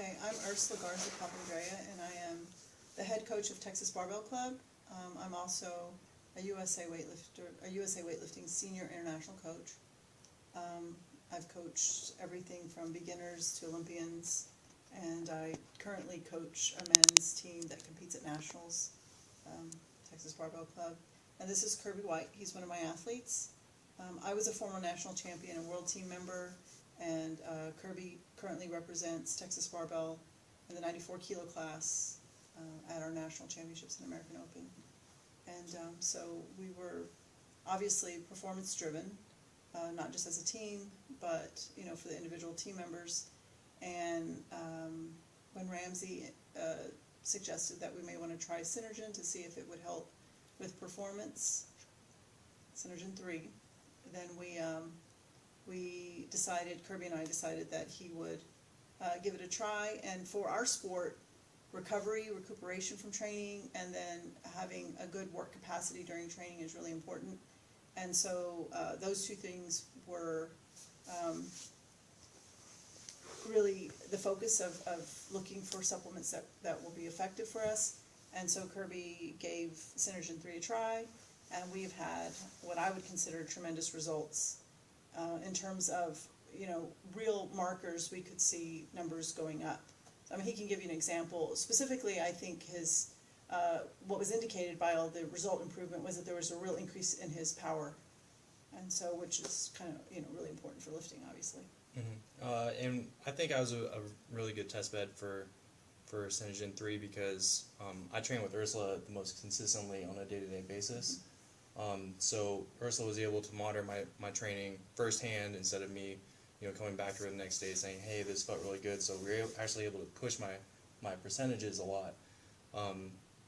Hi, I'm Ursula Garza Papandrea, and I am the head coach of Texas Barbell Club. I'm also a USA weightlifting senior international coach. I've coached everything from beginners to Olympians, and I currently coach a men's team that competes at nationals, Texas Barbell Club. And this is Kirby White. He's one of my athletes. I was a former national champion and world team member, and Kirby currently represents Texas Barbell in the 94 kilo class at our national championships in American Open. And so we were obviously performance driven, not just as a team, but for the individual team members. And when Ramsey suggested that we may want to try Synergen to see if it would help with performance, Synergen 3, then Kirby and I decided that he would give it a try. And for our sport, recuperation from training, and then having a good work capacity during training is really important. And so those two things were really the focus of looking for supplements that will be effective for us. And so Kirby gave Synergen 3 a try, and we've had what I would consider tremendous results in terms of real markers. We could see numbers going up. I mean, he can give you an example. Specifically, I think his what was indicated by all the result improvement was that there was a real increase in his power, and so which is kind of really important for lifting, obviously. Mm-hmm. And I think I was a really good test bed for Synergen 3 because I train with Ursula the most consistently on a day-to-day basis. So Ursula was able to monitor my training firsthand instead of me coming back to her the next day saying, hey, this felt really good. So we were actually able to push my percentages a lot.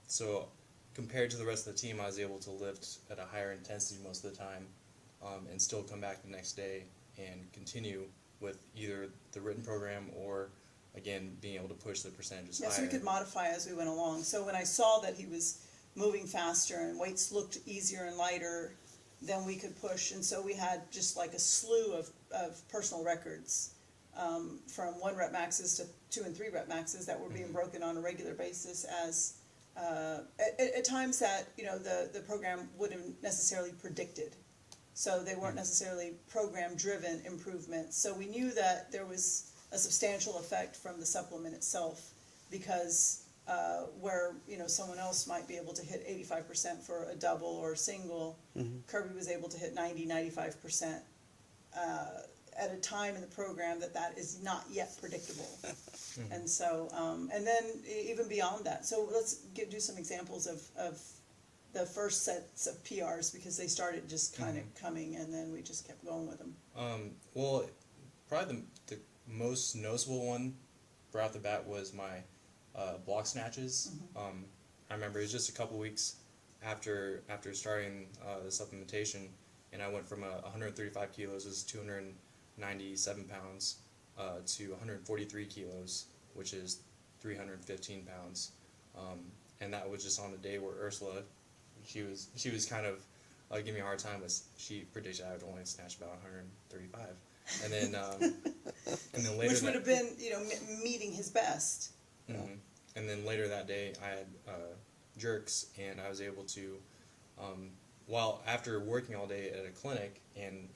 So compared to the rest of the team, I was able to lift at a higher intensity most of the time and still come back the next day and continue with either the written program or, again, being able to push the percentages higher. So we could modify as we went along. So when I saw that he was moving faster and weights looked easier and lighter, then we could push. And so we had just like a slew of personal records from 1 rep maxes to 2 and 3 rep maxes that were being broken on a regular basis as at times that the program wouldn't necessarily predicted. So they weren't necessarily program-driven improvements. So we knew that there was a substantial effect from the supplement itself because where someone else might be able to hit 85% for a double or a single, Kirby was able to hit 90-95% at a time in the program that is not yet predictable. And so and then even beyond that. So let's do some examples of the first sets of PRs, because they started just kind of coming, and then we just kept going with them. Well, probably the most noticeable one right off the bat was my block snatches. I remember it was just a couple weeks after starting the supplementation, and I went from 135 kilos, which is 297 pounds, to 143 kilos, which is 315 pounds. And that was just on the day where Ursula, she was kind of giving me a hard time. She predicted I would only snatch about 135, and then later, which would have been meeting his best. And then later that day, I had jerks, and I was able to, while after working all day at a clinic and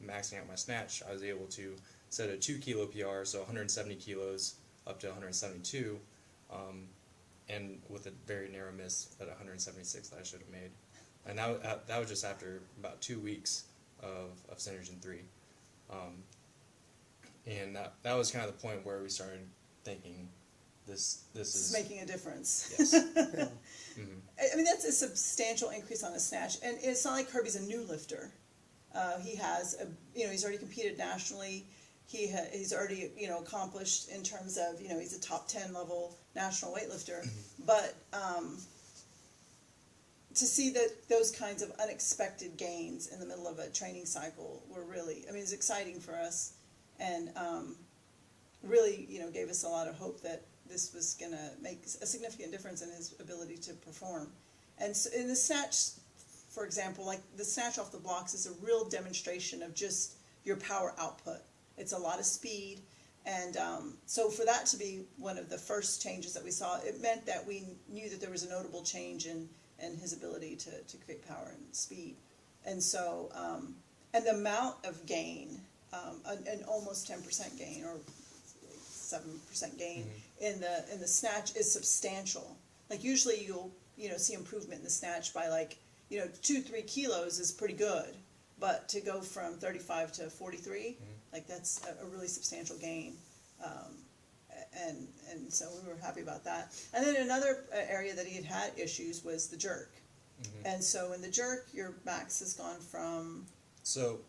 maxing out my snatch, I was able to set a 2 kilo PR, so 170 kilos up to 172, and with a very narrow miss at 176 that I should have made. And that was just after about 2 weeks of Synergen 3. And that was kind of the point where we started thinking, this is making a difference. Yes. I mean, that's a substantial increase on the snatch, and it's not like Kirby's a new lifter. He has he's already competed nationally. He's already accomplished in terms of he's a top 10 level national weightlifter. But to see that those kinds of unexpected gains in the middle of a training cycle were really, it's exciting for us, and really gave us a lot of hope that this was going to make a significant difference in his ability to perform. And so in the snatch, for example, like the snatch off the blocks is a real demonstration of just your power output. It's a lot of speed, And so for that to be one of the first changes that we saw, it meant that we knew that there was a notable change in his ability to create power and speed. And so, and the amount of gain, an almost 10% gain or 7% gain in the snatch is substantial. Like usually you'll see improvement in the snatch by 2-3 kilos is pretty good, but to go from 35 to 43, like that's a really substantial gain. And so we were happy about that. And then another area that he had issues was the jerk. And so in the jerk, your max has gone from... So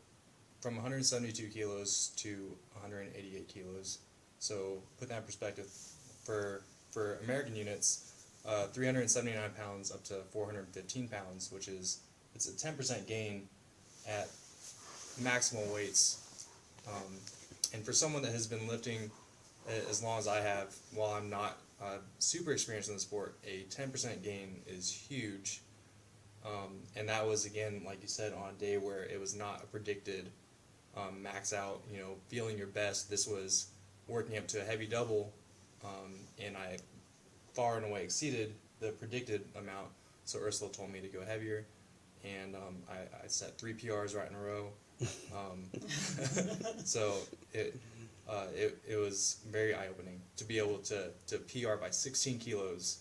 from 172 kilos to 188 kilos. So put that in perspective, for American units, 379 pounds up to 415 pounds, which is, it's a 10% gain at maximal weights. And for someone that has been lifting as long as I have, while I'm not super experienced in the sport, a 10% gain is huge. And that was, again, like you said, on a day where it was not a predicted max out, feeling your best. This was working up to a heavy double, and I far and away exceeded the predicted amount. So Ursula told me to go heavier, and I set 3 PRs right in a row. So it was very eye-opening to be able to PR by 16 kilos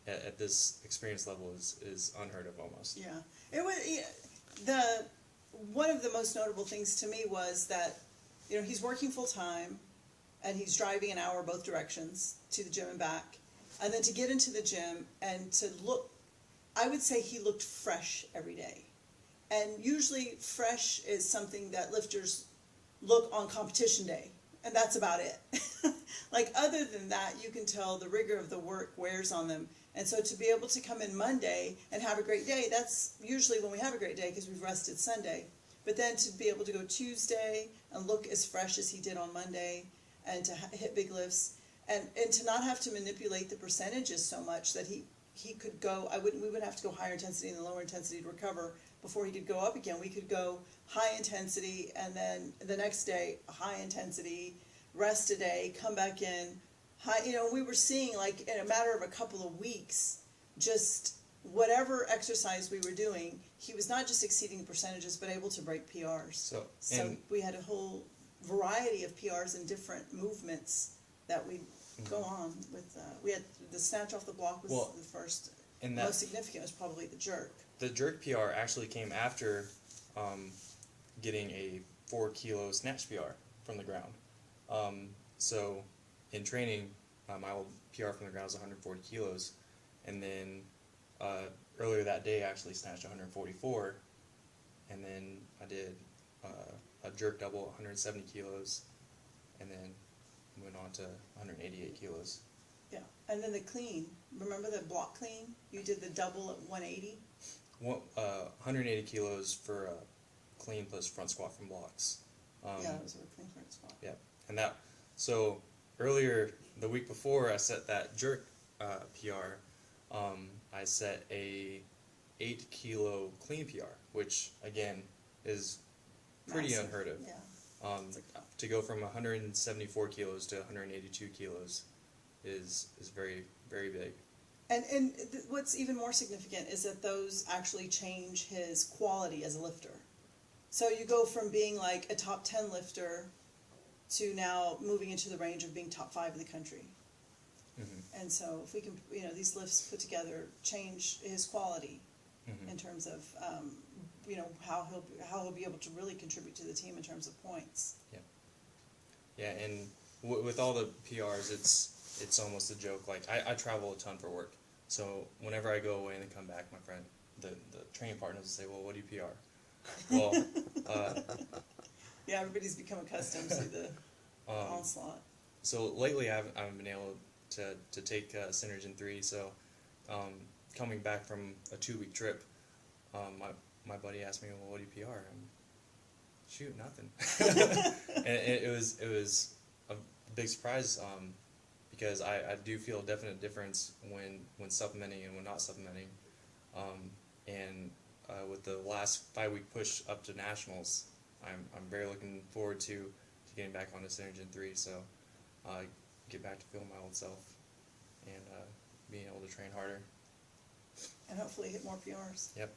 at this experience level is unheard of almost. Yeah, it was one of the most notable things to me was that he's working full time, and he's driving an hour both directions to the gym and back, and then to get into the gym and to look, I would say he looked fresh every day. And usually fresh is something that lifters look on competition day, and that's about it. Like other than that, you can tell the rigor of the work wears on them. And so to be able to come in Monday and have a great day, that's usually when we have a great day because we've rested Sunday. But then to be able to go Tuesday and look as fresh as he did on Monday, and to hit big lifts, and to not have to manipulate the percentages so much that he could go, we would have to go higher intensity and lower intensity to recover before he could go up again. We could go high intensity, and then the next day high intensity, rest a day, come back in high. We were seeing, like, in a matter of a couple of weeks, just whatever exercise we were doing, he was not just exceeding the percentages but able to break PRs. So we had a whole variety of PRs and different movements that we go on with. We had the snatch off the block was the first, and most significant was probably the jerk. The jerk PR actually came after getting a 4 kilo snatch PR from the ground. So in training, my old PR from the ground was 140 kilos, and then earlier that day I actually snatched 144, and then I did a jerk double 170 kilos, and then went on to 188 kilos. Yeah, and then the clean. Remember the block clean? You did the double at 180? 180 kilos for a clean plus front squat from blocks. Yeah, it was a clean front squat. Yeah, and so earlier, the week before I set that jerk PR, I set a 8 kilo clean PR, which again is pretty Massive. unheard of. Yeah. To go from 174 kilos to 182 kilos is very, very big. And what's even more significant is that those actually change his quality as a lifter. So you go from being like a top 10 lifter to now moving into the range of being top 5 in the country. And so if we can, these lifts put together change his quality in terms of, how he'll be able to really contribute to the team in terms of points. Yeah, and with all the PRs, it's almost a joke. Like I travel a ton for work, so whenever I go away and then come back, my friend, the training partners will say, "Well, what do you PR?" Well, yeah, everybody's become accustomed to the onslaught. So lately, I haven't been able to take Synergen 3. So coming back from a 2-week trip, my buddy asked me, "Well, what do you PR?" Shoot, nothing. And it was a big surprise because I do feel a definite difference when supplementing and when not supplementing. And with the last 5-week push up to nationals, I'm very looking forward to getting back onto Synergen 3, so get back to feeling my old self and being able to train harder. And hopefully hit more PRs. Yep.